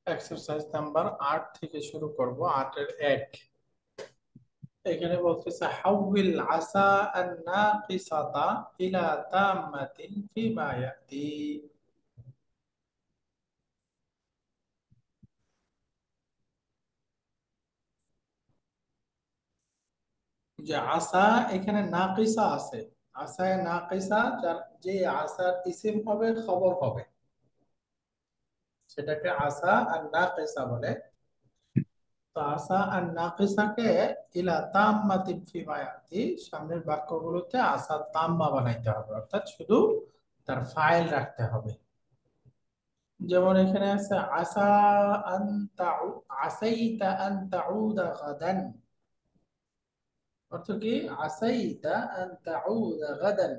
Exercise number ৮ থেকে শুরু করব। ৮ এর ১। এখানে বলতেছে হাউল আসা আন নাকিসাতা ইলা তাম্মাতিন ফিমা ইয়াতি। যে আসা এখানে নাকিসা আছে, আসায় নাকিসা যার যে আসার ইসিম হবে, খবর হবে, সেটাকে আসা আর নাকিসা বলে। তো আসা আর নাকিসাকে ইলা তাম্মাতিন ফিমা ইয়াতি, সামনের বাক্যগুলোতে আসা তাম্মা বানাইতে হবে, অর্থাৎ শুধু তার ফাইল রাখতে হবে। যেমন এখানে আছে আসা আন তাউ, আসাইতা আন তাউদা গাদান। অর্থ কি? আসাইতা আন তাউদা গাদান,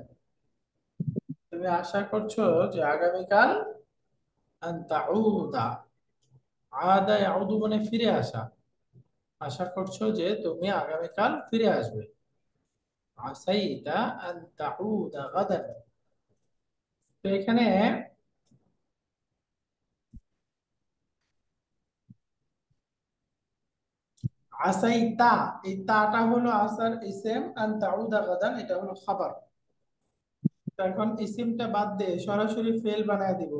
তুমি আশা করছো যে আগামীকাল। আন তাউদা, আদা ইয়াউদু মানে ফিরে আসা, আশা করছো যে তুমি আগামীকাল ফিরে আসবে। আসাইতা আন তাউদা গাদান। তো এখানে আসাইতা, এই তাটা হলো আসার ইসেম, আন তাউদা গাদান এটা হলো খাবার। তো এখন ইসিমটা বাদ দিয়ে সরাসরি ফেল বানায় দিব,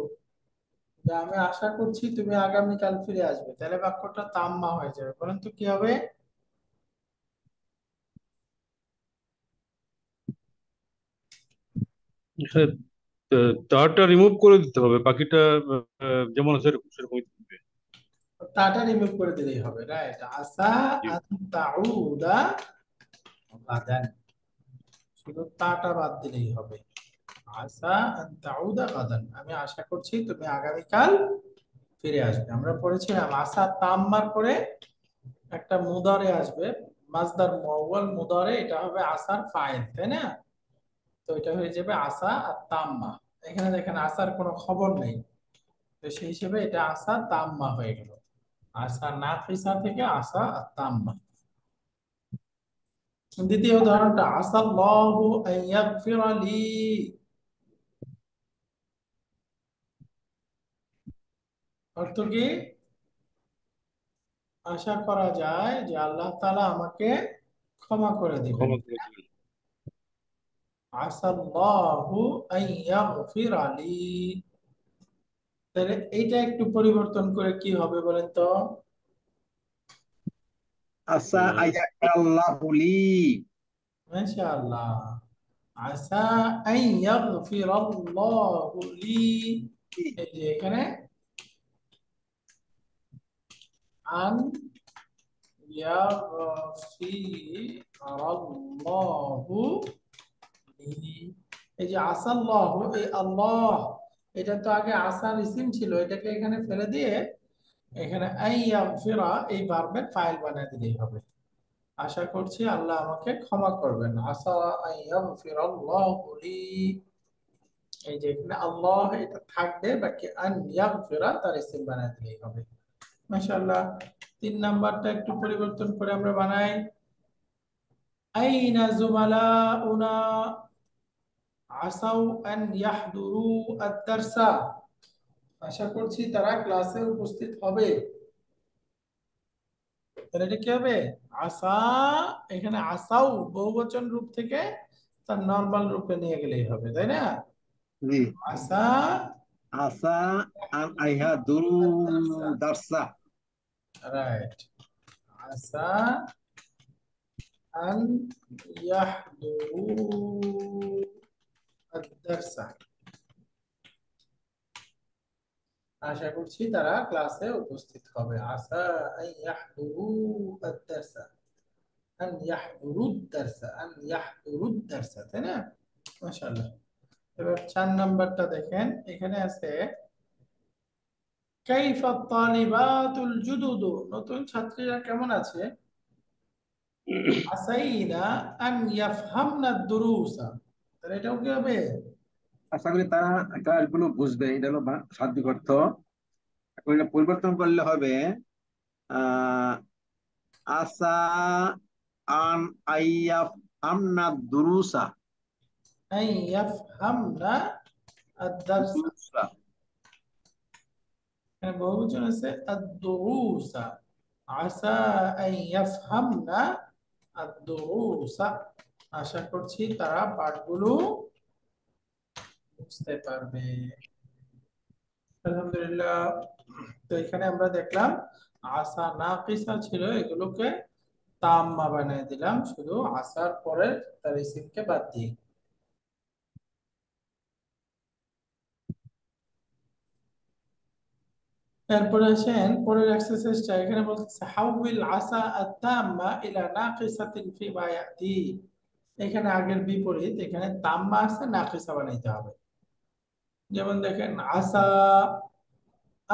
যে আমি আশা করছি তুমি আগামীকাল ফিরে আসবে, তাহলে বাক্যটা তাম্মা হয়ে যাবে। পরন্তু কি হবে? হ্যাঁ, তারটা রিমুভ করে দিতে হবে, বাকিটা যেমন আছে সেরকমই থাকবে। তাটা রিমুভ করে দিলেই হবে, রাইট। আসা জি। আন তাউদা গাদান, শুধু তাটা বাদ দিলেই হবে। আসা আন তাউদা গাদান, আমি আশা করছি তুমি আগামীকাল ফিরে আসবে। আমরা পড়েছিলাম আসা তাম্মার পরে একটা মুদারে আসবে, মাজদার মুআওয়াল মুদারে, এটা হবে আসার ফাইল, তাই না? তো এটা হয়ে যাবে আসা আর তাম্মা। এখানে দেখেন আসার কোনো খবর নেই, তো সেই হিসেবে এটা আসা তাম্মা হয়ে গেল। আসা নাফিসা থেকে আসা আর তাম্মা। দ্বিতীয় উদাহরণটা আসাল্লাহু আন ইয়াগফিরা লি। অর্থ কি? আশা করা যায় যে আল্লাহ তাআলা আমাকে ক্ষমা করে দিবেন। ক্ষমা করে দিবেন। আসাল্লাহু আন ইয়াগফিরা লি, তাহলে এইটা একটু পরিবর্তন করে কি হবে বলেন তো? আসা আইয়াকাল্লাহু লি। মাশাআল্লাহ। আসা আন ইয়াগফিরাল্লাহু লি, এই যে এখানে আন ইয়াগফিরাল্লাহু লি, এই যে আসাল্লাহু, এই আল্লাহ, এটা তো আগে আসার ইসিম ছিল, এটাকে এখানে ফেলে দিয়ে এখানে আন ইয়াগফিরা এই ভার্বের ফাইল বানিয়ে দিলেই হবে। আশা করছি আল্লাহ আমাকে ক্ষমা করবেন। আসা আন ইয়াগফিরাল্লাহু লি, এই যে এখানে আল্লাহ এটা থাকবে, বাকি আন ইয়াগফিরা তার ইসিম বানিয়ে দিলেই হবে। মাশাআল্লাহ। ৩ নাম্বারটা একটু পরিবর্তন করে আমরা বানাই। আইনা জুমালাউনা আসাউ আন ইয়াহদুরু আদ-দারসা, আশা করছি তারা ক্লাসে উপস্থিত হবে। তাহলে এটা কি হবে? আসা, এখানে আসাউ বহুবচন রূপ থেকে তার নরমাল রূপে নিয়ে গেলেই হবে, তাই না? জি। আসা আসা আন আইহাদুরু আদ-দারসা, দারসা। রাইট। আসা আন ইয়াহদুরু আদ-দারসা, আশা করছি তারা ক্লাসে উপস্থিত হবে। আসা আন ইয়াহদুরু আদ-দারসা, আন ইয়াহদুরু আদ-দারসা, আন ইয়াহদুরু আদ-দারসা, তাই না? মাশাআল্লাহ। এবার ৪ নাম্বারটা দেখেন, এখানে আছে কাইফা তালিবাতুল জুদুদু, নতুন ছাত্রীরা কেমন আছে? আসাইনা আন ইয়াফহামনা দুরুসা, তাহলে এটাও কি হবে? আশা করি তারা ক্লাসগুলো বুঝবে, এটা হলো শাব্দিক অর্থ। এখন এটা পরিবর্তন করলে হবে আহ আসা আন আইয়াফ আমনা দুরুসা। আন ইয়াফহামনা আদ-দারসা, দুরুসা। এখানে বহুবচন আছে আদ-দুরুসা, আসা আন ইয়াফহামনা আদ-দুরুসা, আশা করছি তারা পাঠগুলো বুঝতে পারবে। আলহামদুলিল্লাহ। তো এখানে আমরা দেখলাম আসা নাকিসা ছিল, এগুলোকে তাম্মা বানিয়ে দিলাম শুধু আসার পরে তার ইসিমকে বাদ দিয়ে। এরপরে আসেন পরের এক্সারসাইজটা, এখানে বলতেছে হাউবিল আসা আত-তাম্মা ইলা নাকিসাতিন ফিমা ইয়াতি। এখানে আগের বিপরীত, এখানে তাম্মা আছে, নাকিসা বানাইতে হবে। যেমন দেখেন আসা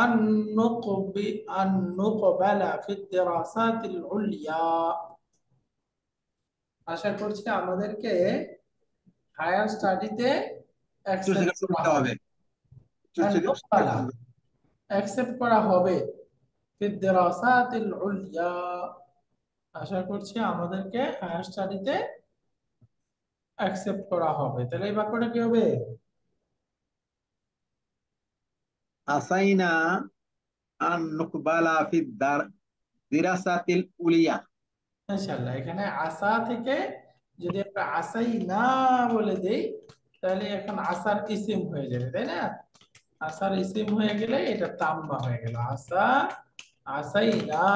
আন নুকবি আন নুকবালা ফি দিরাসাতিল উলিয়া, আশা করছি আমাদেরকে হায়ার স্টাডিতে অ্যাকসেপ্ট উচ্চশিক্ষা করা করতে হবে। হবে, আন উচ্চশিক্ষা নুকবালা, অ্যাকসেপ্ট করা হবে ফি দিরাসাতিল উলিয়া, আশা করছি আমাদেরকে হায়ার স্টাডিতে অ্যাকসেপ্ট করা হবে। তাহলে এই বাক্যটা কি হবে? আসাইনা আন নুকবালা ফি দিরাসাতিল উলিয়া। ইনশাআল্লাহ এখানে আসা থেকে যদি আমরা আসাই না বলে দেই, তাহলে এখন আসার ইসিম হয়ে যাবে, তাই না? আসার ইসিম হয়ে গেলে এটা তাম্মা হয়ে গেল। আসা আসাই না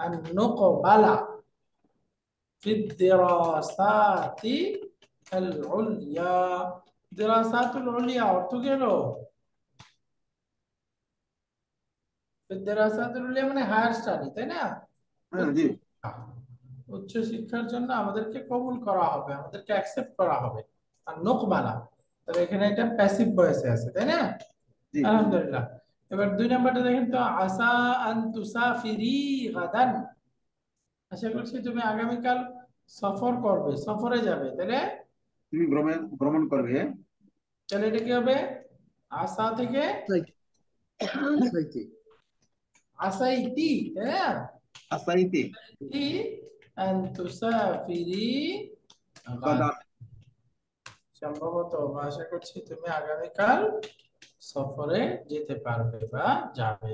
আন নুকবালা ফি দিরাসাতি আল উলিয়া। দিরাসাতুল উলিয়া অর্থ কি হলো? দিরাসাতুল উলিয়া মানে হায়ার স্টাডি, তাই না? হ্যাঁ উচ্চ জি। শিক্ষা। উচ্চ শিক্ষার জন্য আমাদেরকে কবুল করা হবে, আমাদেরকে অ্যাকসেপ্ট করা হবে। আর নকবালা, তবে এখানে এটা প্যাসিভ ভয়েসে আছে, তাই না? জি আলহামদুলিল্লাহ। এবার দুই নাম্বারটা দেখেন তো, আসা আন তুসাফিরি গাদান, আশা করছি তুমি আগামীকাল সফর করবে, সফরে যাবে, তাহলে তুমি ভ্রমণ ভ্রমণ করবে। তাহলে এটা কি হবে? আসা থেকে সাইতে আসাইতি, তাই না? আসাইতে তি আন তুসাফিরি গাদান, গাদা। সম্ভবত আশা করছি তুমি আগামীকাল সফরে যেতে পারবে বা যাবে।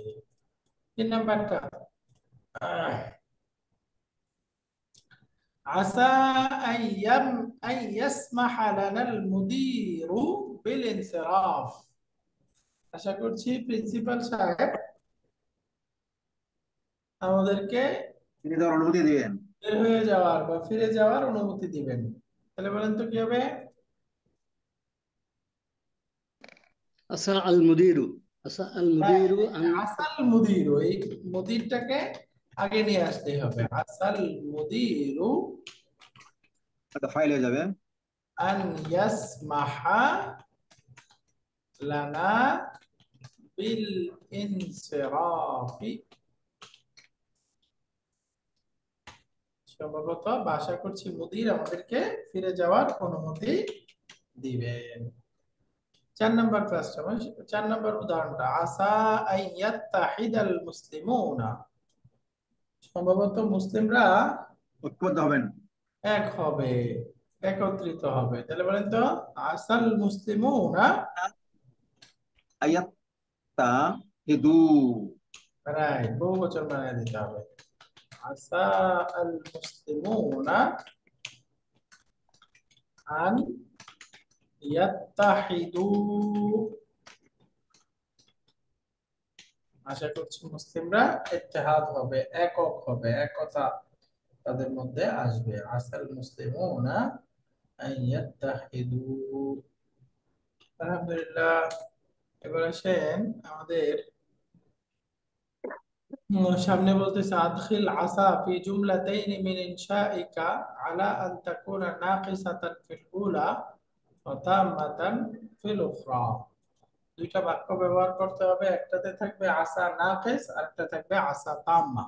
তিন নাম্বারটা, আসা আন ইয়াসমাহা লানাল মুদিরু বিল ইনসিরাফ, আশা করছি প্রিন্সিপাল সাহেব আমাদেরকে তিনি তার অনুমতি দিবেন। বের হয়ে যাওয়ার বা ফিরে যাওয়ার অনুমতি দিবেন। তাহলে বলেন তো কি হবে? আসা আল মুদিরু, আসা আল হ্যাঁ, মুদিরু আন আসাল মুদিরু, এই মুদিরটাকে আগে নিয়ে আসতে হবে। আসাল মুদিরু একটা ফাইল হয়ে যাবে। আন ইয়াসমাহা লানা বিল ইনসিরাফি, সম্ভবত বা আশা করছি মুদির আমাদেরকে ফিরে যাওয়ার অনুমতি দিবেন। চার নম্বর ক্লাসটা মানে 4 নম্বর উদাহরণটা, আসা আন ইয়াত্তাহিদাল মুসলিমুনা, সম্ভবত মুসলিমরা ঐক্যবদ্ধ হবেন। এক হবে, একত্রিত হবে। তাহলে বলেন তো, আসাল মুসলিমুনা, আয়াত্তা হিদু। রাইট, বহু বচন বানিয়ে দিতে হবে। আসা আল মুসলিমুনা আন ইয়াত্তাহিদু, আশা করছি মুসলিমরা ইত্তেহাদ হবে, একক হবে, একতা তাদের মধ্যে আসবে। আসাল মুসলিমুনা আন ইয়াত্তাহিদু। আলহামদুলিল্লাহ। এবার আসেন আমাদের সামনে বলতেছে আদখিল আসা ফি জুমলাতাইন মিন ইনশাইকা আলা আন তাকুনা নাকিসাতান ফিল উলা ওয়া তাম্মাতান ফিল উখরা। দুইটা বাক্য ব্যবহার করতে হবে, একটাতে থাকবে আসা নাকিস আর একটা থাকবে আসা তাম্মা,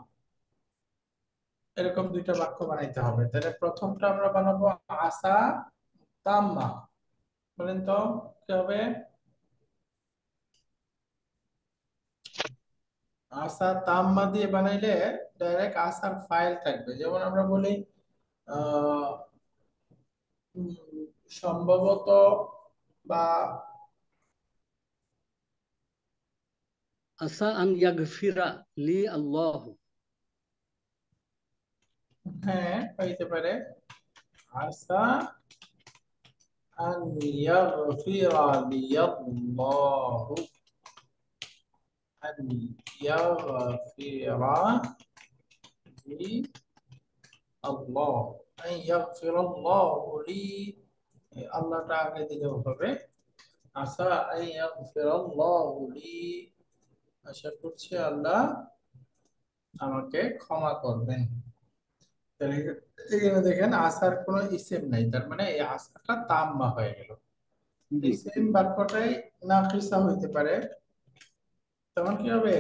এরকম দুইটা বাক্য বানাইতে হবে। তাহলে প্রথমটা আমরা বানাবো আসা তাম্মা, বলেন তো কি হবে? আসা তাম্মা দিয়ে বানাইলে ডাইরেক্ট আসার ফাইল থাকবে, যেমন আমরা বলি আহ উম, সম্ভবত বা আসা আন ইয়াগফিরা লি আল্লাহ। হ্যাঁ, হইতে পারে আসা আন ইয়াগফিরা লিয়াল্লাহু, আন ইয়াগফিরা লি আল্লাহ, আন ইয়াগফিরাল্লাহু লি, আল্লাহটা আগে দিলেও হবে। আসা আন ইয়াগফিরাল্লাহু লি, আশা করছি আল্লাহ আমাকে ক্ষমা করবেন। তাহলে এখানে দেখেন আসার কোনো ইসেম নাই, তার মানে এই আসাটা তাম্মা হয়ে গেল। জি। এই সেম বাক্যটাই নাকিসা হইতে পারে, তখন কি হবে?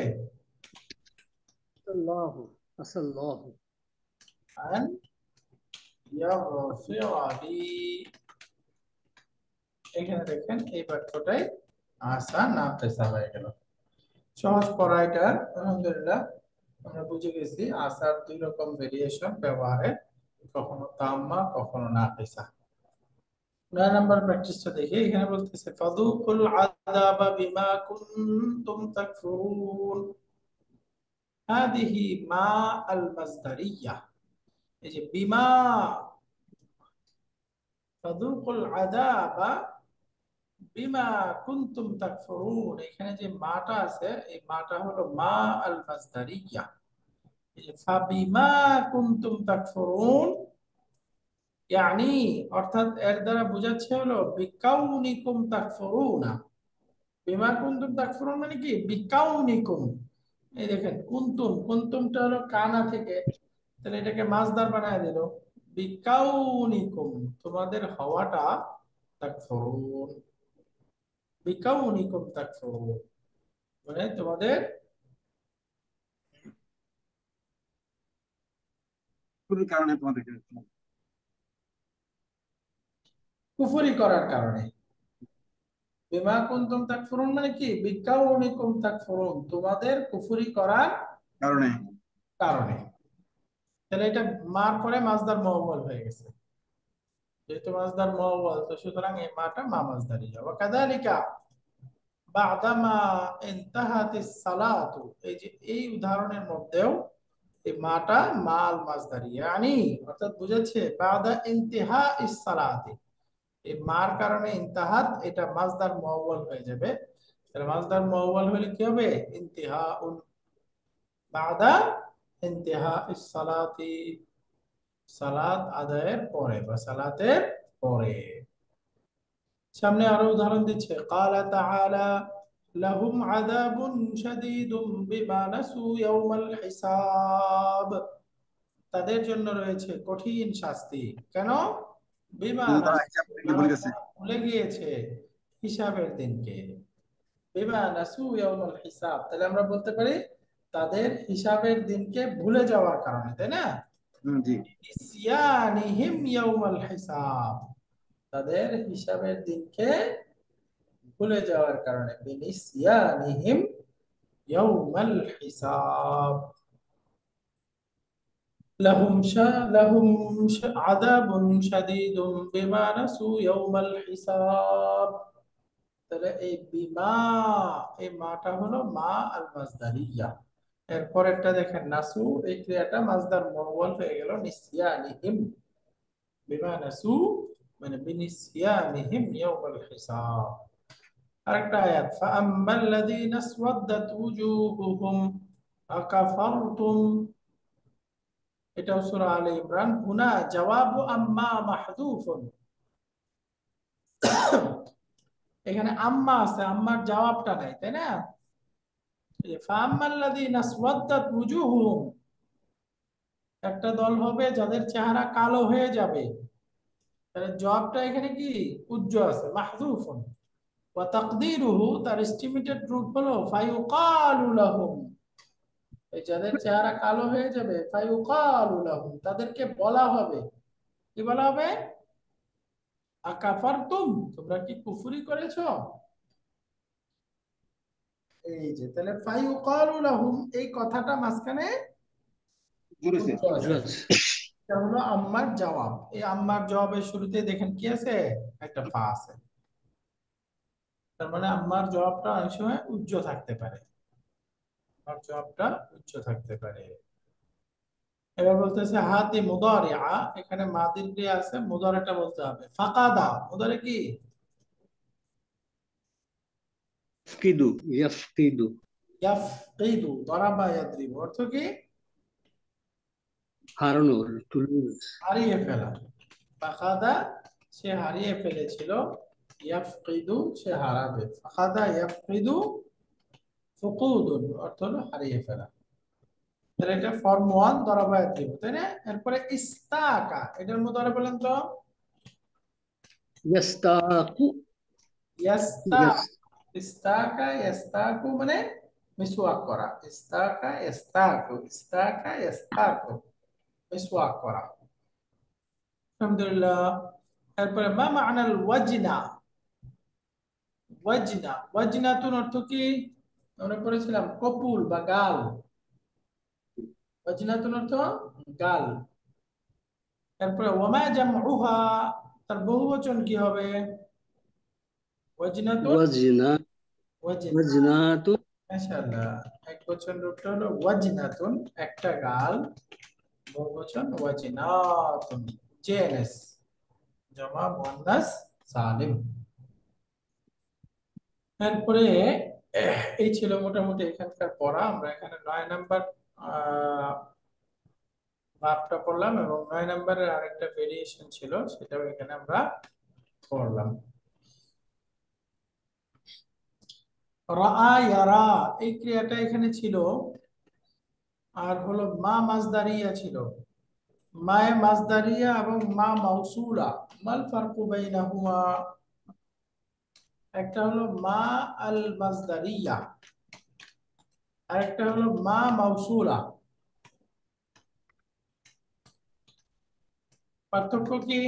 আল্লাহ আসাল্লাহ। আন ইয়াগফিরা লি, এখানে দেখেন এই বাক্যটাই আসা নাকিসা হয়ে গেল। সহজ পড়া এটা, আলহামদুলিল্লাহ আমরা বুঝে গেছি আসার দুই রকম ভেরিয়েশন ব্যবহারে, কখনো তাম্মা কখনো নাকিসা। 9 নাম্বার প্র্যাকটিসটা দেখি, এখানে বলতেছে ফাদুকুল আযাবা বিমা কুনতুম তাকফুরুন, হাদিহি মা আল মাসদারিয়া। এই যে বিমা, ফাদুকুল আযাবা বিমা কুনতুম তাকফুরুন, এখানে যে মাটা আছে এই মাটা হলো মা আল মাসদারিয়া। এই যে ফাবিমা কুনতুম তাকফুরুন, ইয়ানি অর্থাৎ এর দ্বারা বোঝাচ্ছে হলো বিকাউনিকুম তাকফুরুনা। বিমা কুনতুম তাকফুরুন মানে কি? বিকাউনিকুম। এই দেখেন কুনতুম, কুনতুমটা হলো কানা থেকে, তাহলে এটাকে মাসদার বানায় দিল, বিকাউনিকুম তোমাদের হওয়াটা, তাকফুরুন বিকাউনিকুম তাকফুরুন মানে তোমাদের কোন কারণে তোমাদেরকে কুফরি করার কারণে। বিমা কুনতুম তাকফুরুন মানে কি? বিকাউনিকুম তাকফুরুন তোমাদের কুফরি করার কারণে। কারণে। তাহলে এটা মার পরে মাসদার মুআওয়াল হয়ে গেছে, যেহেতু মাসদার মুআওয়াল তো সুতরাং এই মাটা মা মাসদারি যাবে। কাযালিকা বাদামা ইনতাহাতিস সালাতু, এই যে এই উদাহরণের মধ্যেও এই মাটা মাল মাসদারি, ইয়ানি অর্থাৎ বুঝাচ্ছে বাদা ইনতিহা ইস সালাতি, এই মার কারণে ইনতাহাত এটা মাসদার মুআওয়াল হয়ে যাবে। তাহলে মাসদার মুআওয়াল হলে কি হবে? ইনতিহাউন, বাদা ইনতিহা ইস সালাতি, সালাত আদায়ের পরে বা সালাতের পরে। সামনে আরো উদাহরণ দিচ্ছে, ক্বালা তাআলা লাহুম আযাবুন শাদীদুম বিমা নাসু ইয়াওমাল হিসাব, তাদের জন্য রয়েছে কঠিন শাস্তি। কেন? বিমা তারা নাসু, হিসাব থেকে তারা ভুলে গেছে। ভুলে গিয়েছে হিসাবের দিনকে। বিমা নাসু ইয়াওমাল হিসাব, তাহলে আমরা বলতে পারি তাদের হিসাবের দিনকে ভুলে যাওয়ার কারণে, তাই না? জি। নিসিয়ানিহিম ইয়াওমাল হিসাব, তাদের হিসাবের দিনকে ভুলে যাওয়ার কারণে, বিনিসিয়ানিহিম ইয়াওমাল হিসাব। লাহুম আযাবুন শাদীদুম বিমা নাসু ইয়াওমাল হিসাব, তাহলে এই বিমা, এই মাটা হলো মা আল মাসদারিয়া। এরপর একটা দেখেন নাসু, এই ক্রিয়াটা মাসদার মুআওয়াল হয়ে গেল নিসিয়ানিহিম, বিমা নাসু মানে বিনিসিয়ানিহিম ইয়াওমাল হিসাব। আরেকটা আয়াত, ফাআম্মাল্লাযীনা আসওয়াদ্দাত ওয়ুজুহুহুম আকাফারতুম, এটাও সূরা আলে ইমরান। হুনা জাওয়াবু আম্মা মাহযুফুন, এখানে আম্মা আছে, আম্মার জবাবটা নাই, তাই না? এই যে ফাআম্মাল্লাযীনা আসওয়াদ্দাত ওয়ুজুহুহুম, একটা দল হবে যাদের চেহারা কালো হয়ে যাবে, তাহলে জবাবটা এখানে কি? উজ্জ আছে, মাহযুফুন। ওয়া তাকদীরুহু, তার এস্টিমেটেড রূপ হলো ফায়ুকালু লাহুম, এই যাদের চেহারা কালো হয়ে যাবে ফায়ুকালু লাহুম, তাদেরকে বলা হবে, কি বলা হবে? আকাফারতুম, তোমরা কি কুফরি করেছো? এই যে তাহলে ফায়ুকালু লাহুম, এই কথাটা মাঝখানে জুড়েছে। উজ্জ আছে। এটা হলো আম্মার জবাব। এই আম্মার জবাবের শুরুতে দেখেন কি আছে? একটা ফা আছে, তার মানে আম্মার জবাবটা অনেক সময় উজ্জ থাকতে পারে। আর জবাবটা উচ্চ থাকতে পারে। এবার বলতেছে হাতি মুদারিআ, এখানে মাদির ক্রিয়া আছে, মুদারিটা বলতে হবে। ফাকাদা মুদারি কি? يفقد يفقد ইয়াফকিদু, দরাবা ইয়াদরিবু, অর্থ কি? হারানো, to lose. হারিয়ে ফেলা। ফাকাদা সে হারিয়ে ফেলেছিল, ইয়াফকিদু সে হারাবে। ফাকাদা ইয়াফকিদু ফুকুদুন, অর্থ হলো হারিয়ে ফেলা। তাহলে এটা ফর্ম 1 দরাবা ইয়াদরিবু, তাই না? এরপরে ইস্তাকা, এটার মুদারি বলেন তো। يستاق ইয়াস্তা, يس ইস্তাকা ইয়াস্তাকু মানে মিসওয়াক করা। ইস্তাকা ইয়াস্তাকু, ইস্তাকা ইয়াস্তাকু মিসওয়াক করা। আলহামদুলিল্লাহ। এরপরে মা মা'নাল ওয়াজনা, ওয়াজনা ওয়াজনাতুন অর্থ কি? আমরা পড়েছিলাম কপুল বা গাল। ওয়াজনাতুন অর্থ গাল। এরপরে ওয়ামা জামউহা, তার বহুবচন কি হবে? ওয়াজনাতুন, وزنا ওয়াজনা। وزنات মাশাআল্লাহ, এক বচন রূপটা হলো ওয়াজনাতুন, একটা গাল। বহুবচন ওয়াজনাতুন, জেএনএস, জমা মুয়ান্নাস সালিম। এরপরে এই ছিল মোটামুটি এখানকার পড়া। আমরা এখানে 9 নাম্বার ভাবটা পড়লাম এবং 9 নাম্বারের আরেকটা ভেরিয়েশন ছিল, সেটাও এখানে আমরা পড়লাম। রাআ ইয়ারা, এই ক্রিয়াটা এখানে ছিল। আর হলো মা মাজদারিয়া ছিল। মায়ে মাজদারিয়া এবং মা মাউসুলা, মাল ফারকু বাইনাহুমা? একটা হলো মা আল মাজদারিয়া, আর একটা হলো মা মাউসুলা। পার্থক্য কি?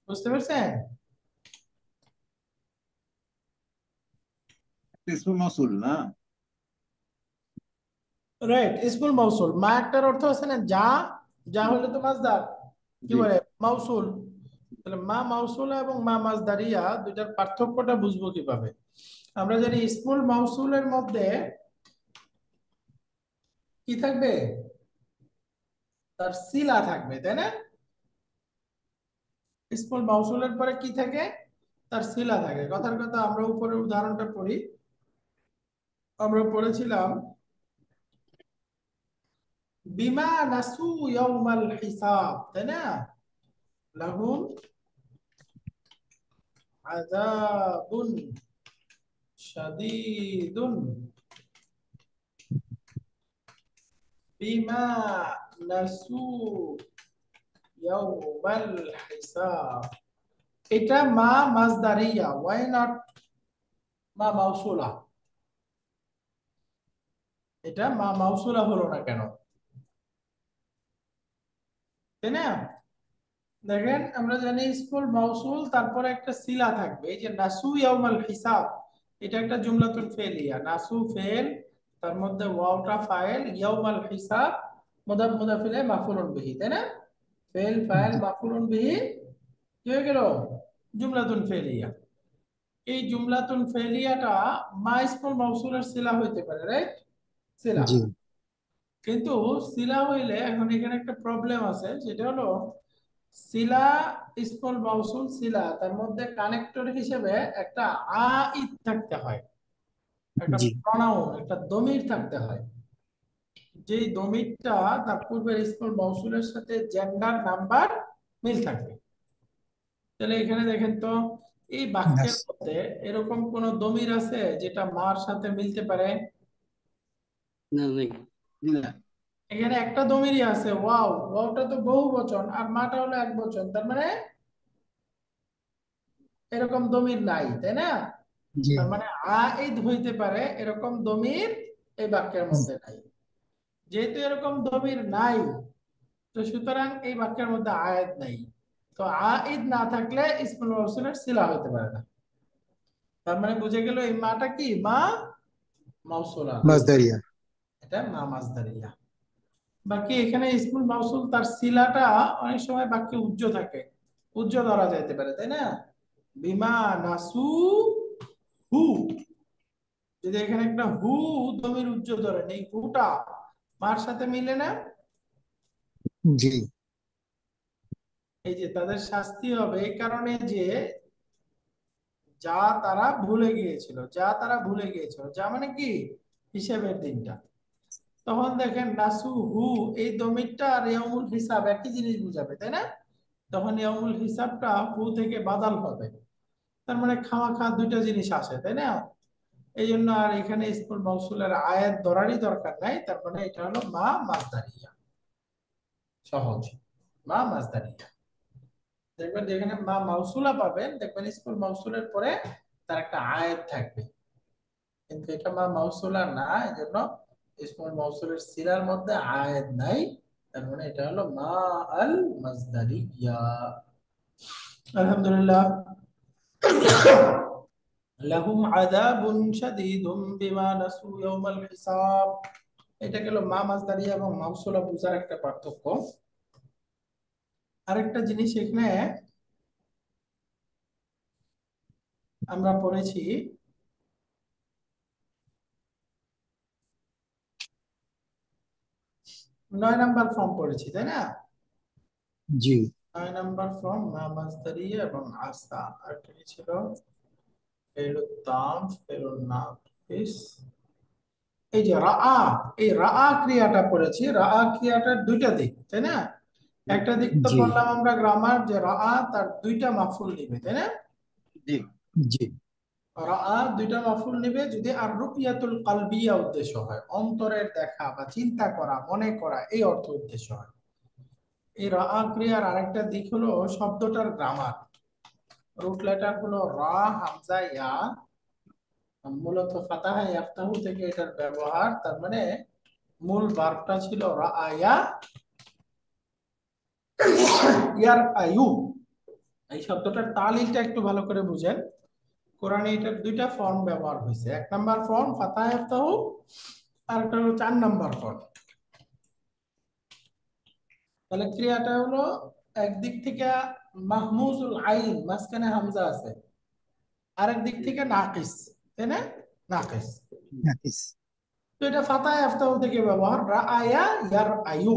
বুঝতে পারছেন? ইসমুল মাউসুল না? রাইট, ইসমুল মাউসুল। মা একটার অর্থ আছে না যা, যা হলে তো মাজদার, কি জি বলে মাউসুল। তাহলে মা মাউসুলা এবং মা মাজদারিয়া দুইটার পার্থক্যটা বুঝবো কিভাবে? আমরা জানি ইসমুল মাউসুলের মধ্যে কি থাকবে? তার সিলা থাকবে, তাই না? ইসমুল মাউসুলের পরে কি থাকে? তার সিলা থাকে। কথার কথা, আমরা উপরে উদাহরণটা পড়ি। আমরা পড়েছিলাম বিমা নাসু ইয়াউমাল হিসাব, তাই না? লাহুম আযাবুন শাদীদুন বিমা নাসু ইয়াউমাল হিসাব। এটা মা মাজদারিয়া, ওয়াই নট মা মাউসুলা? এটা মা মাউসুলা হলো না কেন, তাই না? দেখেন, আমরা জানি ইসমুল মাউসুল তারপরে একটা সিলা থাকবে। এই যে নাসু ইয়াউমাল হিসাব, এটা একটা জুমলাতুল ফেলিয়া। নাসু ফেল, তার মধ্যে ওয়াওটা ফাইল, ইয়াউমাল হিসাব মুদাফ মুদাফ ইলাইহি মাফউলুন বিহি, তাই না? ফেল ফাইল মাফউলুন বিহি কি হয়ে গেল? জুমলাতুল ফেলিয়া। এই জুমলাতুল ফেলিয়াটা মা ইসমুল মাউসুলের সিলা হইতে পারে, রাইট? সিলা। জি কিন্তু সিলা হইলে এখন এখানে একটা প্রবলেম আছে, সেটা হলো সিলা, ইসমুল মাউসুল সিলা, তার মধ্যে কানেক্টর হিসেবে একটা আইদ থাকতে হয়, একটা জি প্রনাউন, একটা দমির থাকতে হয়। যেই দমিরটা তার পূর্বের ইসমুল মাউসুলের সাথে জেন্ডার নাম্বার মিল থাকবে। তাহলে এখানে দেখেন তো, এই বাক্যের নাস- মধ্যে এরকম কোন দমির আছে যেটা মার সাথে মিলতে পারে? না নেই। না এখানে একটা দমিরই আছে, ওয়াও। ওয়াওটা তো বহু বচন আর মাটা হলো এক বচন, তার মানে এরকম দমির নাই, তাই না? জি তার মানে আইদ হইতে পারে, এরকম দমির এই বাক্যের মধ্যে নাই। যেহেতু এরকম দমির নাই, তো সুতরাং এই বাক্যের মধ্যে আয়াত নাই। তো আইদ না থাকলে ইসমুল মাউসুলের সিলা হইতে পারে না। তার মানে বুঝে গেল এই মাটা কি? মা মাউসুলা না, মাজদারিয়া এটা মা মাজদারিয়া। বাকি এখানে ইসমুল মাউসুল তার সিলাটা অনেক সময় বাক্যে উজ্জ থাকে, উজ্জ ধরা যাইতে পারে, তাই না? বিমা নাসু হু, যদি এখানে একটা হু দমির উজ্জ ধরেন, এই হুটা মার সাথে মিলে না, জি এই যে তাদের শাস্তি হবে এই কারণে যে যা তারা ভুলে গিয়েছিল, যা তারা ভুলে গিয়েছিল, যা মানে কি হিসেবের দিনটা। তখন দেখেন নাসু হু, এই দমিরটা আর ইয়াউমুল হিসাব একই জিনিস বুঝাবে, তাই না? তখন ইয়াউমুল হিসাবটা হু থেকে বাদাল হবে, তার মানে খাওয়া দুইটা জিনিস আসে, তাই না? এই জন্য আর এখানে ইসমুল মৌসুলের আয়াত ধরারই দরকার নাই, তার মানে এটা হলো মা মাসদারিয়া, সহজ, মা মাসদারিয়া। দেখবেন যেখানে মা মাউসুলা পাবেন, দেখবেন ইসমুল মৌসুলের পরে তার একটা আয়াত থাকবে, কিন্তু এটা মা মাউসুলা না, এই জন্য ইসমুল মৌসুলের সিরার মধ্যে আয়াত নাই, তার মানে এটা হলো মা আল মাসদারিয়া। আলহামদুলিল্লাহ। লাহুম আযাবুন শাদীদুম বিমা নাসু ইয়াউমাল হিসাব। এটা গেল মা মাসদারিয়া এবং মাউসুলা বুঝার একটা পার্থক্য। আরেকটা জিনিস এখানে আমরা পড়েছি, 9 নাম্বার ফর্ম পড়েছি, তাই না? জি 9 নাম্বার ফর্ম মা মাসদারিয়া এবং আসা। আর কি ছিল? ফেলুত তাম, ফেলুন নাফিস। এই যে রাআ, এই রাআ ক্রিয়াটা পড়েছি, রাআ ক্রিয়াটার দুইটা দিক, তাই না? একটা দিক তো জি বললাম আমরা গ্রামার, যে রাআ তার দুইটা মাফুল নিবে, তাই না? জি জি রাআ দুইটা মাফুল নিবে যদি আর রুইয়াতুল কালবিয়া উদ্দেশ্য হয়, অন্তরের দেখা বা চিন্তা করা, মনে করা, এই অর্থ উদ্দেশ্য হয়। এই রাআ ক্রিয়ার আরেকটা দিক হলো শব্দটার গ্রামার। রুট লেটার হলো রা, হামজা, ইয়া, মূলত ফাতাহা ইয়াফতাহু থেকে এটার ব্যবহার, তার মানে মূল ভার্বটা ছিল রাআয়া ইয়ার আয়ু। এই শব্দটার তালিলটা একটু ভালো করে বুঝেন, কোরআনে এটার দুইটা ফর্ম ব্যবহার হয়েছে। 1 নাম্বার ফর্ম ফাতাহা ইয়াফতাহু, আর একটা হলো 4 নাম্বার ফর্ম। তাহলে ক্রিয়াটা হলো একদিক থেকে মাহমুজুল আইন, মাঝখানে হামজা আছে, আরেক দিক থেকে নাকিস, তাই না? নাকিস। নাফিস তো এটা ফাতাহা ইয়াফতাহু থেকে ব্যবহার, রাআয়া ইয়ার আয়ু।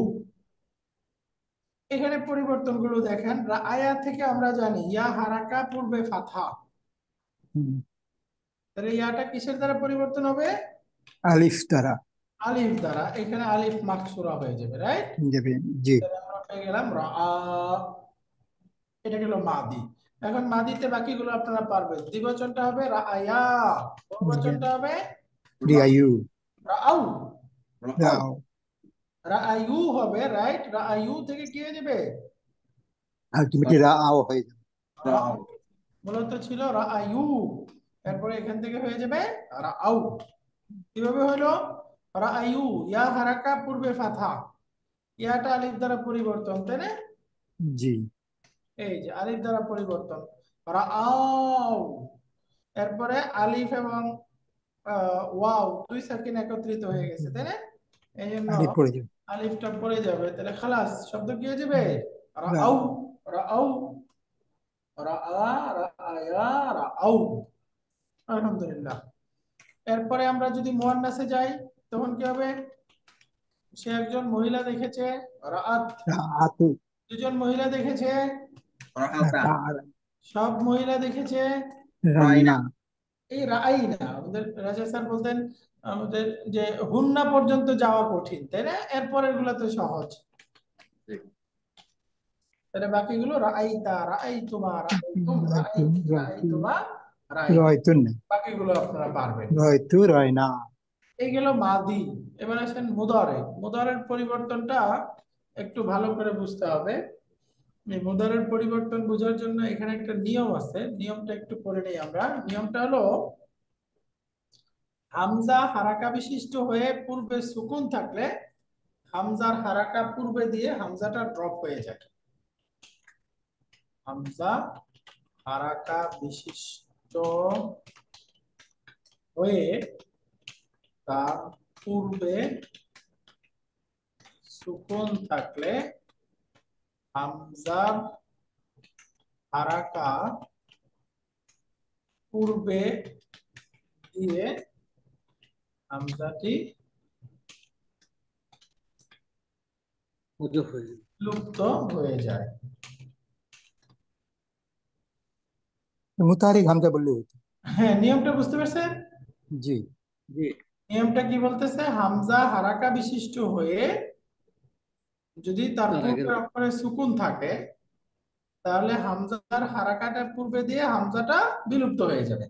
এখানে পরিবর্তনগুলো দেখেন, রাআয়া থেকে আমরা জানি ইয়া হারাকা পূর্বে ফাথা, তাহলে ইয়াটা কিসের দ্বারা পরিবর্তন হবে? আলিফ দ্বারা আলিফ দ্বারা। এখানে আলিফ মাকসুরা হয়ে যাবে, রাইট? যাবে জি তাহলে আমরা পেয়ে গেলাম রাআ, এটা গেল মাদি। এখন মাদিতে বাকিগুলো আপনারা পারবেন। দ্বিবচনটা হবে রাআয়া, বহুবচনটা হবে রিয়ায়ু রাআউ। রাও রাআয়ু হবে, রাইট? রাআয়ু থেকে কি হয়ে যাবে? আলটিমেটলি রাও হয়ে যাবে রাআউ। মূলত ছিল রাআয়ু, এরপরে এখান থেকে হয়ে যাবে রাআউ। কিভাবে হলো? রাআয়ু, ইয়া হারাকা পূর্বে ফাথা, ইয়াটা আলিফ দ্বারা পরিবর্তন, তাই না? জি এই যে আলিফ দ্বারা পরিবর্তন, রাআউ। এরপরে আলিফ এবং ওয়াও দুই সাকিন একত্রিত হয়ে গেছে, তাই না? এই জন্য আলিফ পড়ে যাবে আলিফটা পড়ে যাবে, তাহলে খালাস শব্দ কি হয়ে যাবে? রাআউ, রাও রাআউ, রাআ, রাআয়া, রাআউ। আলহামদুলিল্লাহ। এরপরে আমরা যদি মুয়ান্নাসে যাই, তখন কি হবে? সে একজন মহিলা দেখেছে, রাআত। রাআতু দুজন মহিলা দেখেছে, রাহাতা সব মহিলা দেখেছে। রান্না এই রাআই না, আমাদের রাজা স্যার বলতেন আমাদের যে হুন্না পর্যন্ত যাওয়া কঠিন, তাই না? এরপরের গুলো তো সহজ। তাহলে বাকিগুলো রাআইতা, রাআইতুমা, রাআইতুম, রাআইতি, রাআইতুমা, রাআইত, রয়তুন বাকিগুলো আপনারা পারবেন। রয়তু রয়না এই গেল মাদি। এবার আসেন মুদারে। মুদারের পরিবর্তনটা একটু ভালো করে বুঝতে হবে। এই মুদারের পরিবর্তন বোঝার জন্য এখানে একটা নিয়ম আছে, নিয়মটা একটু পড়ে নেই আমরা। নিয়মটা হলো হামজা হারাকা বিশিষ্ট হয়ে পূর্বে সুকুন থাকলে হামজার হারাকা পূর্বে দিয়ে হামজাটা ড্রপ হয়ে যায়। হামজা হারাকা বিশিষ্ট হয়ে তার পূর্বে সুকুন থাকলে হামজার হারাকা পূর্বে দিয়ে হামজাটি হজফ হয়ে যাবে। লুপ্ত হয়ে যায়। मुतारिक हमजा बोलले होते। হ্যাঁ, নিয়মটা বুঝতে পারছেন? जी জি নিয়মটা কি বলতেছে? হামজা হারাকা বিশিষ্ট হয়ে যদি তার তার আগের পূর্বের অক্ষরে সুকুন থাকে, তাহলে হামজার হারাকাটার পূর্বে দিয়ে হামজাটা বিলুপ্ত হয়ে যাবে।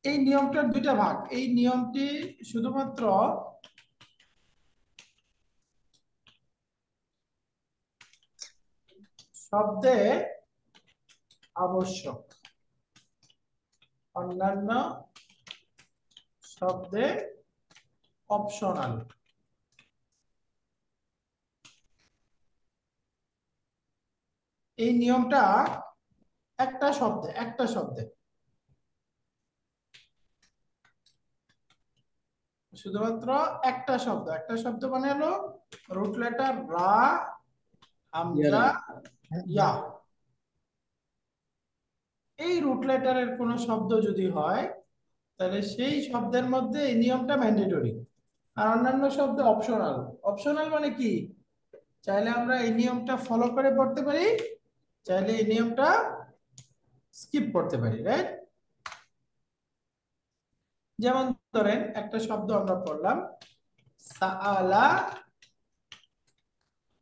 এই নিয়মটার দুইটা ভাগ। এই নিয়মটি শুধুমাত্র শব্দে আবশ্যক, অন্যান্য শব্দে অপশনাল। এই নিয়মটা একটা শব্দে শুধুমাত্র একটা শব্দ মানে হলো রুট লেটার রা, হামজা, ইয়া। এই রুট লেটারের কোন শব্দ যদি হয়, তাহলে সেই শব্দের মধ্যে এই নিয়মটা ম্যান্ডেটরি, আর অন্যান্য শব্দ অপশনাল। অপশনাল মানে কি? চাইলে আমরা এই নিয়মটা ফলো করে পড়তে পারি, চাইলে এই নিয়মটা স্কিপ করতে পারি, রাইট? যেমন ধরেন একটা শব্দ আমরা পড়লাম, সাআলা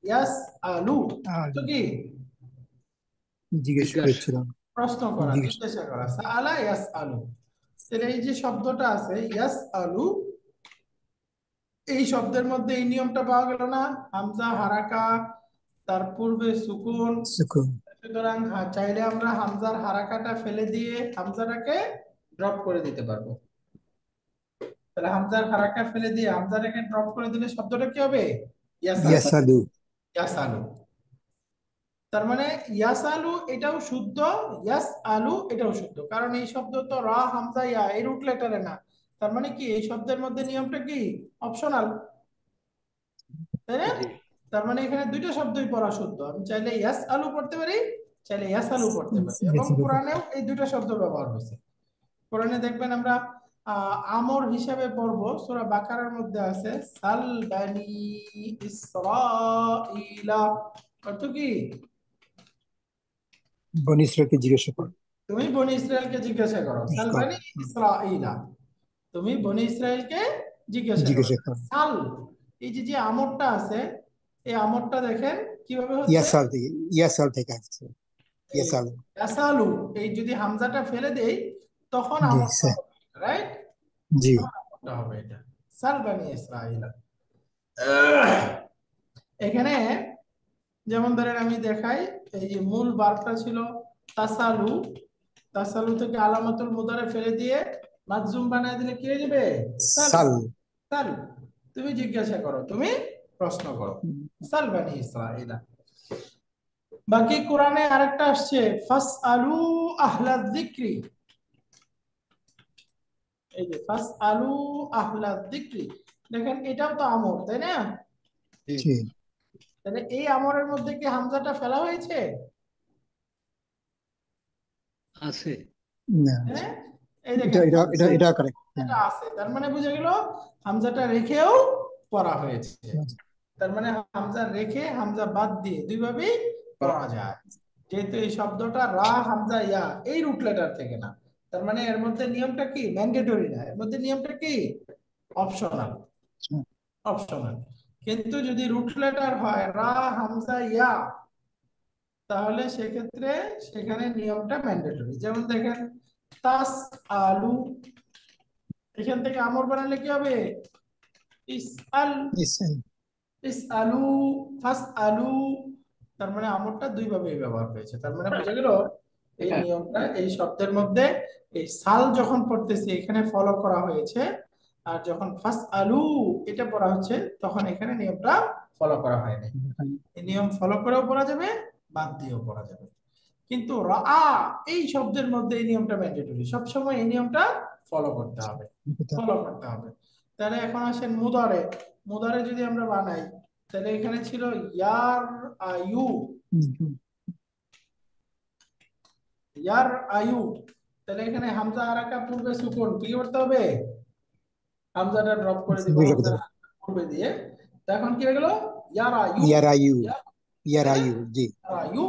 ইয়াসআলু। তো কি? জিজ্ঞেস করেছিলাম। প্রশ্ন করা, জিজ্ঞেস জিজ্ঞাসা করা। সাআলা ইয়াসআলু। তাহলে এই যে শব্দটা আছে ইয়াসআলু, এই শব্দের মধ্যে এই নিয়মটা পাওয়া গেল না? হামজা হারাকা, তার পূর্বে সুকুন। সুকুন। সুতরাং চাইলে আমরা হামজার হারাকাটা ফেলে দিয়ে হামজাটাকে ড্রপ করে দিতে পারবো। তাহলে হামজার হারাকা ফেলে দিয়ে হামজাটাকে ড্রপ করে দিলে শব্দটা কি হবে? ইয়াসালু। ইয়াসালু। তার মানে ইয়াসালু এটাও শুদ্ধ, ইয়াসআলু এটাও শুদ্ধ, কারণ এই শব্দ তো রা হামজা ইয়া এই রুট লেটারে না। তার মানে কি এই শব্দের মধ্যে নিয়মটা কি? অপশনাল, তাই না? জি তার মানে এখানে দুইটা শব্দই পড়া শুদ্ধ। আমি চাইলে ইয়াসআলু পড়তে পারি, চাইলে ইয়াসালু পড়তে পারি, এবং কোরআনেও এই দুইটা শব্দ ব্যবহার হয়েছে। কোরআনে দেখবেন আমরা আমর হিসাবে পড়বো, সূরা বাকারার মধ্যে আছে সাল বানি ইসরাঈলা। অর্থ কি? বনি ইসরাইলকে জিজ্ঞাসা কর। তুমি বনি ইসরায়েলকে জিজ্ঞাসা করো। সাল বানি ইসরাঈলা, তুমি বনি ইসরায়েলকে জিজ্ঞাসা করো। কর। সাল, এই যে যে আমরটা আছে, এই আমরটা দেখেন কিভাবে হচ্ছে, ইয়াসাল থেকে আসছে। ইয়াসাল। ইয়াসালু, এই যদি হামজাটা ফেলে দেই তখন জি আমরটা স্যার। হবে, রাইট? জি আমরটা হবে এটা, সাল বানি ইসরাঈলা। এখানে যেমন ধরেন আমি দেখাই, এই যে মূল ভার্বটা ছিল তাসালু, তাসালু থেকে আলামাতুল মুদারে ফেলে দিয়ে মাজজুম বানায় দিলে কি হয়ে যাবে? সাল। সাল। তুমি জিজ্ঞাসা করো, তুমি প্রশ্ন করো। সাল বানি ইসরাঈলা। বাকি কোরআনে আরেকটা আসছে ফাসআলু আহলা যিকরি। এই যে ফাসআলু আহলা যিকরি, দেখেন এটাও তো আমর, তাই না? জি। তাহলে এই আমরের মধ্যে কি হামজাটা ফেলা হয়েছে? আছে। না, হ্যাঁ, এই এটা দেখেন এটা এটা এটা কারেক্ট। এটা আছে, তার মানে বুঝে গেল হামজাটা রেখেও পড়া হয়েছে। তার মানে হামজা রেখে হামজা বাদ দিয়ে দুইভাবেই পড়া যায়, যেহেতু এই শব্দটা রা হামজা ইয়া এই রুট লেটার থেকে না। তার মানে এর মধ্যে নিয়মটা কি? ম্যান্ডেটরি না, এর মধ্যে নিয়মটা কি? অপশনাল। অপশনাল। কিন্তু যদি রুট লেটার হয় রা হামজা ইয়া, তাহলে সেক্ষেত্রে সেখানে নিয়মটা ম্যান্ডেটরি। যেমন দেখেন তাস আলু, এখান থেকে আমর বানালে কি হবে? ইসআল, ইসআলু, ফাসআলু। তার মানে আমরটা দুই ভাবে ব্যবহার হয়েছে। তার মানে বোঝা গেল এই নিয়মটা এই শব্দের মধ্যে এই সাল যখন পড়তেছি এখানে ফলো করা হয়েছে, আর যখন ফাসআলু এটা পড়া হচ্ছে তখন এখানে নিয়মটা ফলো করা হয়নি। এই নিয়ম ফলো করেও পড়া যাবে, বাদ দিয়েও পড়া যাবে। কিন্তু রা এই শব্দের মধ্যে এই নিয়মটা ম্যান্ডেটরি, সবসময় এই নিয়মটা ফলো করতে হবে, ফলো করতে হবে। তাহলে এখন আসেন মুদারে। মুদারে যদি আমরা বানাই, তাহলে এখানে ছিল ইয়ার আয়ু, ইয়ার আয়ু, তাহলে এখানে হামজা হারাকা পূর্বে সুকুন কি করতে হবে? হামজাটা ড্রপ করে দিব, সুকুন হামজা করতে হবে। হারাকা পূর্বে দিয়ে। তো এখন কি হয়ে গেল? ইয়ার আয়ু, ইয়ারায়ু, তাই না? ইয়ারায়ু, জি। আয়ু।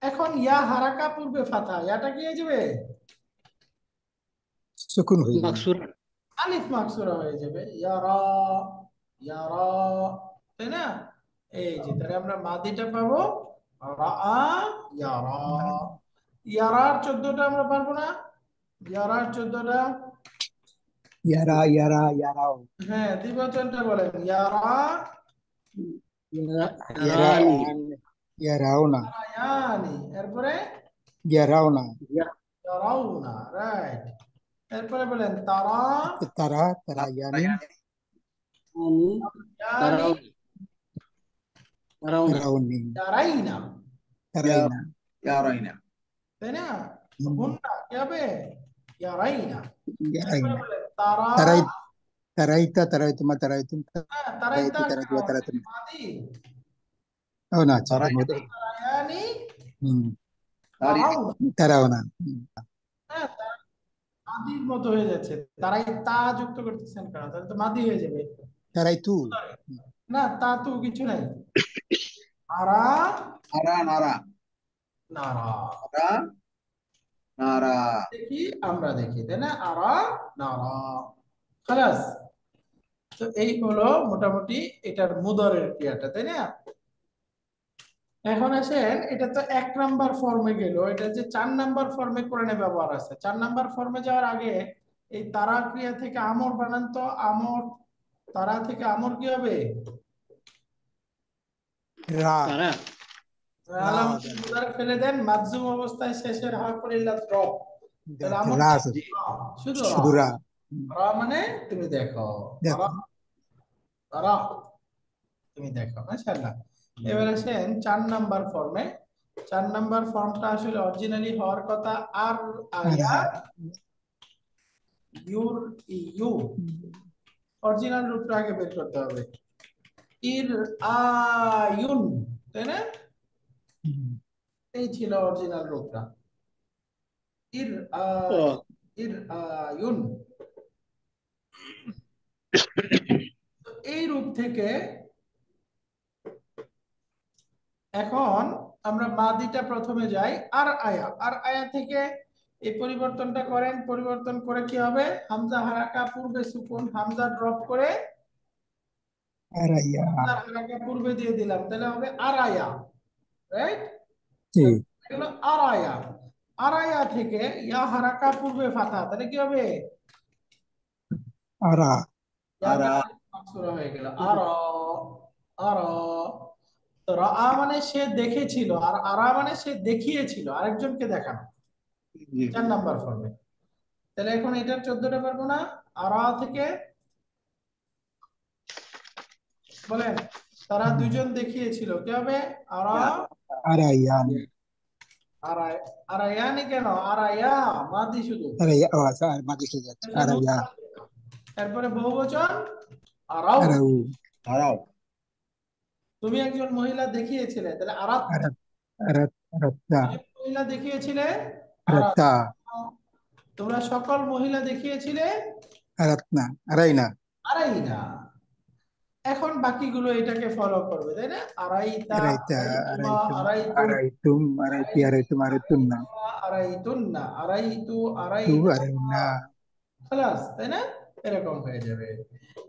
এখন ইয়া হারাকা পূর্বে ফাথা, ইয়াটা কি হয়ে যাবে? সুকুন হয়ে যাবে। মাকসুর। আলিফ মাকসুরা হয়ে যাবে, ইয়ারা, ইয়ারা, তাই না? এই যে তাহলে আমরা মাদিটা পাবো রাআ, ইয়ারা। ইয়ারার 14টা আমরা পারবো না? ইয়ারার 14টা, ইয়ারা, ইয়ারা, ইয়ারাও, হ্যাঁ দ্বিবচনটা বলেন, ইয়ারা, ইয়ারানি, ইয়ারান, ইয়ারাওনা, ইয়ারায়ানি, এরপরে ইয়ারাওনা, ইয়ারাউনা, রাইট। এরপরে বলেন তারা, তারা, তারায়ানি, ইয়ারানি, ইয়ানি, তারাউনা, তারাউনি, ইয়ারাইনা, তারাইনা, ইয়ারাইনা। তাই না? হুন্না কি হবে? ইয়ারাইনা। এরপরে ইয়ারাইনা, বলেন তারা, তারাই, তারাইতা, তারাইতুমা, তারাইতুম, হ্যাঁ তারাইতু, তারাইতা তারাইতুমা, তারাইতুম। মাদি, ও না, আচ্ছা, তারায়ানি, হুম, তারাউনা, তারাওনা, হ্যাঁ মাদির মতো হয়ে যাচ্ছে, তারাই তা যুক্ত করতেছেন কেন? তাহলে তো মাদি হয়ে যাবে। তারাইতু, না তা তো কিছু নাই। আরা, নারা, নারা, নারা, নারা, নারা। দেখি আমরা দেখি, তাই না? আরা, নারা, খালাস। তো এই হলো মোটামুটি এটার মুদরের ক্রিয়াটা, তাই না? এখন আসেন, এটা তো 1 নাম্বার ফর্মে গেল, এটা যে 4 নাম্বার ফর্মে কোরআনে ব্যবহার আছে। 4 নাম্বার ফর্মে যাওয়ার আগে এই তারা ক্রিয়া থেকে আমর বানান তো, আমর, তারা থেকে আমর কি হবে? রা, তারা, আলামত মুদার ফেলে দেন, মাযযুম অবস্থায় শেষের হারফুল ইল্লাত ড্রপ, তাহলে আমর রা, শুধু শুধু রা। রা, রা মানে তুমি দেখো, দেখো, তারা তুমি দেখো, মাশাআল্লাহ। এবার আসেন 4 নাম্বার ফর্মে। 4 নাম্বার ফর্মটা আসলে অরিজিনালি হওয়ার কথা আর আয়া ইউর ইউ, অরিজিনাল রূপটা আগে বের করতে হবে। ইর আয়ুন, তাই না? এই ছিল অরিজিনাল রূপটা, ইর ও, ইর আয়ুন। তো এই রূপ থেকে এখন আমরা মাদিটা প্রথমে যাই, আর আয়া, আর আয়া থেকে এই পরিবর্তনটা করেন, পরিবর্তন করে কি হবে? হামজা হারাকা পূর্বে সুকুন, হামজা ড্রপ করে আরাইয়া, হামজা হারাকা পূর্বে দিয়ে দিলাম, তাহলে হবে আরায়া, রাইট? জি, এগুলো আরায়া, আরায়া থেকে ইয়া হারাকা পূর্বে ফাথা, তাহলে কি হবে? আরা, আরা, মাকসুরা হয়ে গেল, আরা, আরা। তো রা মানে সে দেখেছিল, আর আরা মানে সে দেখিয়েছিল, আরেকজনকে দেখানো, জি। 4 নাম্বার ফর্মে। তাহলে এখন এটার 14টা পারবো না? আরা থেকে বলেন, তারা দুজন দেখিয়েছিল, কি হবে? আরা, আরাইয়ান, আরা, আরায়ানি কেন? আরায়া মাদি শুধু, আরাইয়া, ও আচ্ছা, আর বাকি শুধু যাচ্ছে, আরাইয়া, এরপরে বহুবচন আরাও, আরাউ, আরাও, তুমি একজন মহিলা দেখিয়েছিলে, তাহলে আরাত, আরাত, আরাত, আরাত্তা, মহিলা দেখিয়েছিলে, আরাত। আরাত্তা, তোমরা সকল মহিলা দেখিয়েছিলে, আরাতনা, আরাইনা, আরাইনা। এখন বাকিগুলো এটাকে ফলো করবে, তাই না? আরাইতা, আরাইতা, আরাইতুমা, আরাইতুম, আরাইতুন, আরাইতুম, আরাইতি, আরাইতুম, আরাইতুন্না, আরাইতুন্না, আরাইতু, তু, আরাইনা, আরাইনা, খালাস, তাই না? এরকম হয়ে যাবে।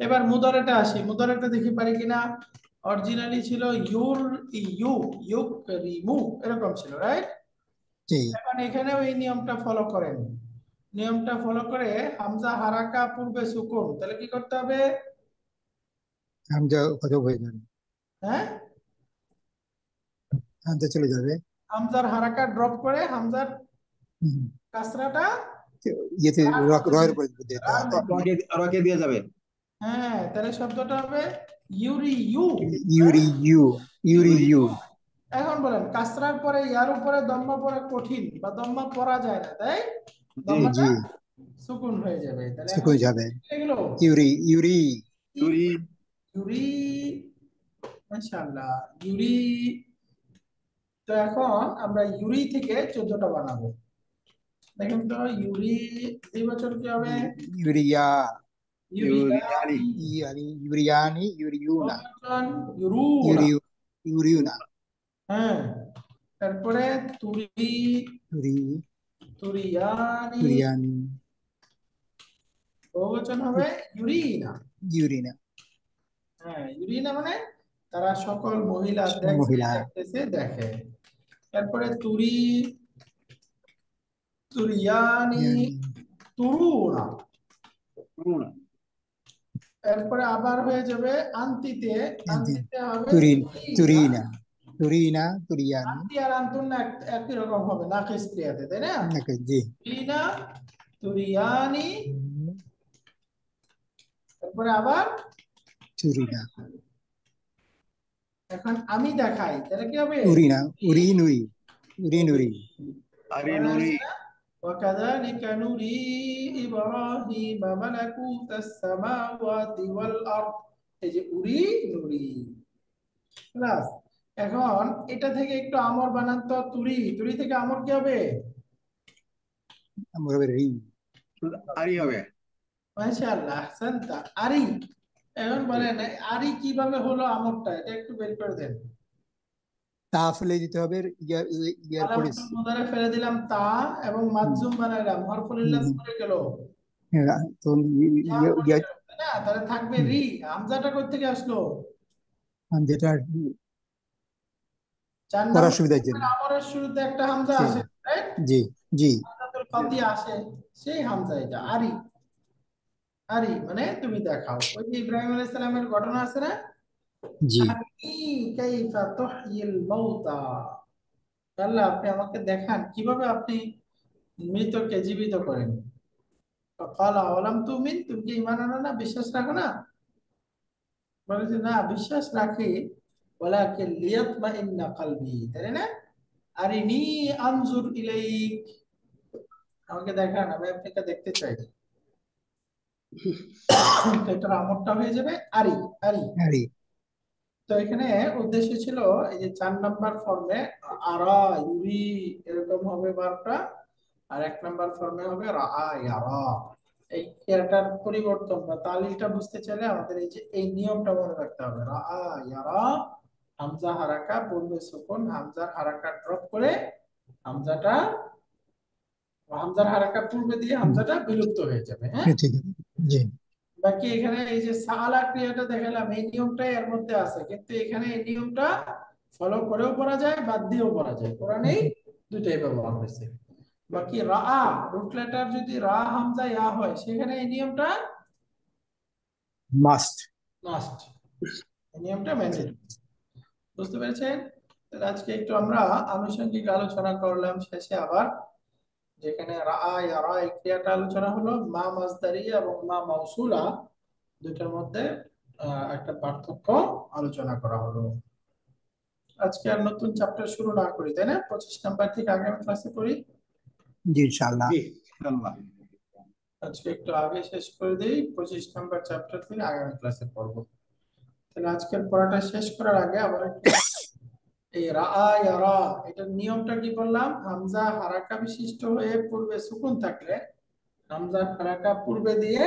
এবার মুদারেটা আসি, মুদারেটা দেখি পারি কিনা। অরিজিনালি ছিল ইউর ইউ, ইউকরিমু, এরকম ছিল, রাইট? জি, এখন এখানেও এই নিয়মটা ফলো করেন, নিয়মটা ফলো করে হামজা হারাকা পূর্বে সুকুন, তাহলে কি করতে হবে? হামজা কত হয়ে যাবে, হ্যাঁ, হামজা চলে যাবে, হামজার হারাকা ড্রপ করে হামজার হুম, কাসরাটা ইয়েতে রার মধ্যে রয়ের দিয়ে উপরে দিতে হবে, দিতে রার হবে, মধ্যে। রকে দিয়ে যাবে। হ্যাঁ, তাহলে শব্দটা হবে ইউরি ইউ, ইউরি ইউ, ইউরি ইউ, এখন বলেন কাসরার পরে ইয়ার উপরে দম্মা পড়া কঠিন, বা দম্মা পড়া যায় না, তাই জি, দম্মাটা জি, সুকুন হয়ে যাবে। তাহলে এখন সুকুন যাবে, এগুলো ইউরি, ইউরি, চুরি, ইউরি, মাশাআল্লাহ, ইউরি, তো এখন আমরা ইউরি থেকে 14টা বানাবো। দেখেন তো, ইউরি দ্বিবচন কি হবে? ইউরিয়া ইউরিয়ানি ইউরিয়ানি ইউরিউনা বহুবচন ইউরুনা। ইউরিউ ইউরিউনা হ্যাঁ, তারপরে তুরি ইউরি তুরিয়ানি, ইউরিয়ানি বহুবচন হবে ইউরিনা। ইউরিনা হ্যাঁ, ইউরিনা মানে তারা সকল মহিলা দেখছে মহিলা দেখতেছে দেখে। তারপরে তুরি তুরিয়ানি তুরুনা। করুণা এরপরে আবার হয়ে যাবে আন্তিতে, আন্তিতে হবে তুরিন তুরিনা। তুরিনা তুরিয়ানি আন্তি আর আন্তুন না একই রকম হবে না ক্রিয়াতে, তাই না? জি তুরিনা তুরিয়ানি, তারপরে আবার তুরিনা এখন আমি দেখাই, তাহলে কি হবে? উরিনা উরিনুরি উরিনুরি আরে নুরি وكذلك نري إبراهيم ملكوت السماوات والأرض। এই যে উরি নুরি প্লাস, এখন এটা থেকে একটু আমর বানান তো, তুরি তুরি থেকে আমর কি হবে? আমরা হবে রি আরি হবে মাশাআল্লাহ, আহসানতা। আরি। এখন বলেন এই আরি কিভাবে হলো আমরটা, এটা একটু বের করে দেন। তা ফেলে দিতে হবে ইয়ার পরে আলামতুল মুদারে ফেলে দিলাম তা, এবং মাজজুম বানাইলাম, হরফুল ইল্লাস পড়ে গেল, তো ইয়া পড়ে গেল, তাই না? তাহলে থাকবে রি। হামজাটা কই থেকে আসলো? যেটা 4 পড়ার নম্বর সুবিধার জন্য আমরের শুরুতে একটা হামজা জি আসে, রাইট? জি জি হামজাতুল কাদিয়া আসে, সেই হামজা এটা আরি। আরি মানে তুমি দেখাও। ওই যে ইব্রাহিম আলাইহিস সালামের ঘটনা আছে না, জি আরি কাইফা তুহয়িল মাউতা, আল্লাহ আপনি আমাকে দেখান কিভাবে আপনি মৃতকে জীবিত করেন। ফাকালা আওয়ালাম তুমিন, তুমি কি ঈমান আনো না, বিশ্বাস রাখো না? বলে যে না, বিশ্বাস রাখি, ওয়ালাকিন লিয়াতমাইন্না কলবি, তাই না? আরিনি আনজুর ইলাইক, আমাকে দেখান, আমি আপনাকে দেখতে চাই। তো এটার আমরটা হয়ে যাবে আরি। আরি। আরে তো এখানে উদ্দেশ্য ছিল এই যে 4 নাম্বার ফর্মে আরা ইউরি এরকম হবে ভার্বটা, আর 1 নাম্বার ফর্মে হবে রাআ ইয়ারা। এই ক্রিয়াটার পরিবর্তন বা তালিলটা বুঝতে চাইলে আমাদের এই যে এই নিয়মটা মনে রাখতে হবে। রাআ ইয়ারা, হামজা হারাকা পূর্বে সুকুন, হামজার হারাকা ড্রপ করে হামজাটা, হামজার হারাকা পূর্বে দিয়ে হামজাটা বিলুপ্ত হয়ে যাবে। হ্যাঁ, ঠিক আছে জি বাকি এখানে এই যে সালা ক্রিয়াটা দেখালাম, এই নিয়মটাই এর মধ্যে আছে, কিন্তু এখানে এই নিয়মটা ফলো করেও পড়া যায়, বাদ দিয়েও পড়া যায়, কোরআনেই দুইটাই ব্যবহার হয়েছে। বাকি রা, রুট লেটার যদি রা হামজা ইয়া হয়, সেখানে এই নিয়মটা মাস্ট মাস্ট, এই নিয়মটা ম্যান্ডেটরি। বুঝতে পেরেছেন? তাহলে আজকে একটু আমরা আনুষঙ্গিক আলোচনা করলাম, শেষে আবার যেখানে রা ইয়ারা এই ক্রিয়াটা আলোচনা হলো, মা মাসদারি এবং মা মাউসুলা দুইটার মধ্যে একটা পার্থক্য আলোচনা করা হলো। আজকে আর নতুন চ্যাপ্টার শুরু না করি, তাই না? 25 নাম্বার থেকে আগামী ক্লাসে করি। জি ইনশাআল্লাহ জি আল্লাহ আজকে একটু আগে শেষ করে দেই, 25 নাম্বার চ্যাপ্টার থেকে আগামী ক্লাসে পড়বো। তাহলে আজকের পড়াটা শেষ করার আগে আবার একটু এই রা ইয়ারা এটার নিয়মটা কি বললাম? হামজা হারাকা বিশিষ্ট হয়ে পূর্বে সুকুন থাকলে হামজা হারাকা পূর্বে দিয়ে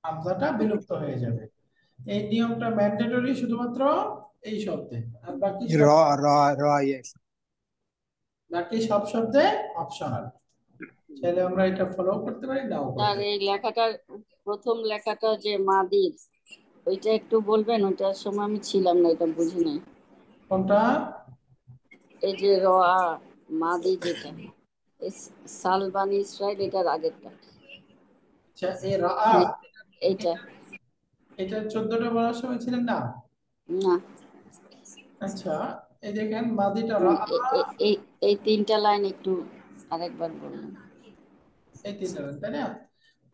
হামজাটা বিলুপ্ত হয়ে যাবে। এই নিয়মটা ম্যান্ডেটরি শুধুমাত্র এই শব্দে, আর র র র ইয়েস বাকি সব শব্দে অপশনাল। চাইলে আমরা এটা ফলো করতে পারি, নাও করতে আর পারি। এই লেখাটার প্রথম লেখাটা যে মাদির, ওইটা একটু বলবেন? ওইটার সময় আমি ছিলাম না, এটা বুঝি নাই। কোনটা? এই যে র আ মাদি, যেটা সালবানি ইসরায়েল, এটার আগেরটা, আচ্ছা, এই রা, মানে এইটা এটা 14টা বলার সময় ছিলেন না? না। আচ্ছা, এই দেখেন মাদিটা রা, এই এই 3টা লাইন একটু আরেকবার বলুন। এই 3টা লাইন, তাই না?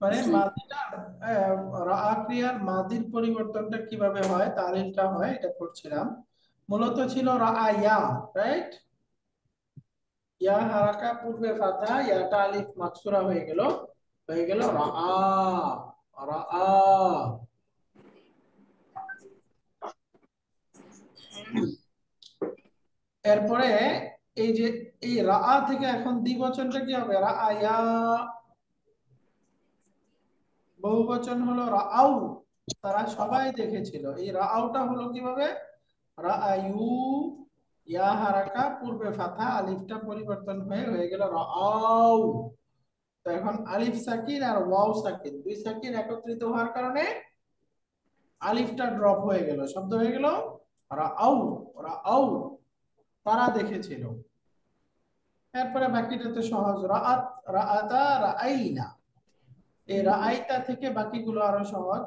মানে জি। মাদিটা রা ক্রিয়ার মাদির পরিবর্তনটা কিভাবে হয়, তালিলটা হয়, এটা পড়ছিলাম। মূলত ছিল রা ইয়া, রাইট? ইয়া হারাকা পূর্বে ফাথা, ইয়াটা আলিফ মাকসুরা হয়ে গেল রা। রা, এরপরে এই যে এই রাআ থেকে এখন দ্বিবচনটা কি হবে? রাআয়া। বহুবচন হলো রাআউ, তারা সবাই দেখেছিল। এই রাআউটা হলো কিভাবে? রাআয়ু, ইয়া হারাকা, পূর্বে ফাথা, আলিফটা পরিবর্তন হয়ে হয়ে গেল রাআউ। তো এখন আলিফ সাকিন আর ওয়াও সাকিন, দুই সাকিন একত্রিত হওয়ার কারণে আলিফটা ড্রপ হয়ে গেল, শব্দ হয়ে গেল রাআউ। রাআউ, তারা দেখেছিল। এরপরে বাকিটা তো সহজ, রাআত, রাআতা, রাআইনা। এই রাআইতা থেকে বাকিগুলো আরো সহজ।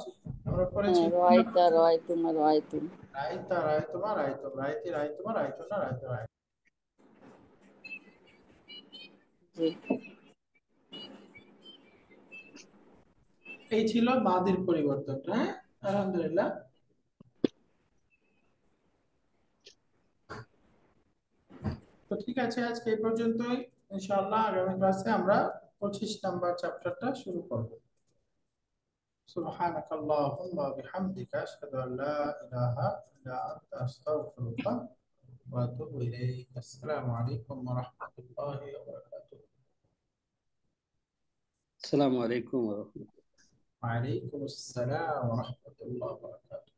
আমরা পড়েছি রয়তা, রয়তুম, রয়তুম। রাইতা, রায়তুমা, রায়তুম, রাইতি, রায়তুমা, রায়তুনা, রায়তু, রায়। জি। এই ছিল মাদির পরিবর্তন। হ্যাঁ, আলহামদুলিল্লাহ। তো ঠিক আছে, আজকে এই পর্যন্তই। ইনশাআল্লাহ আগামী ক্লাসে আমরা 25 নাম্বার চ্যাপ্টারটা শুরু করব। সুবহানাকাল্লাহুম্মা ওয়া বিহামদিকা আশহাদু আল লা ইলাহা ইল্লা আনতা আস্তাগফিরুকা ওয়া আতুবু ইলাইক। আসসালামু আলাইকুম ওয়া রাহমাতুল্লাহি ওয়া বারাকাতুহু। السلام عليكم ورحمة الله. ওয়া আলাইকুম আসসালাম ওয়া রাহমাতুল্লাহি ওয়া বারাকাতুহু।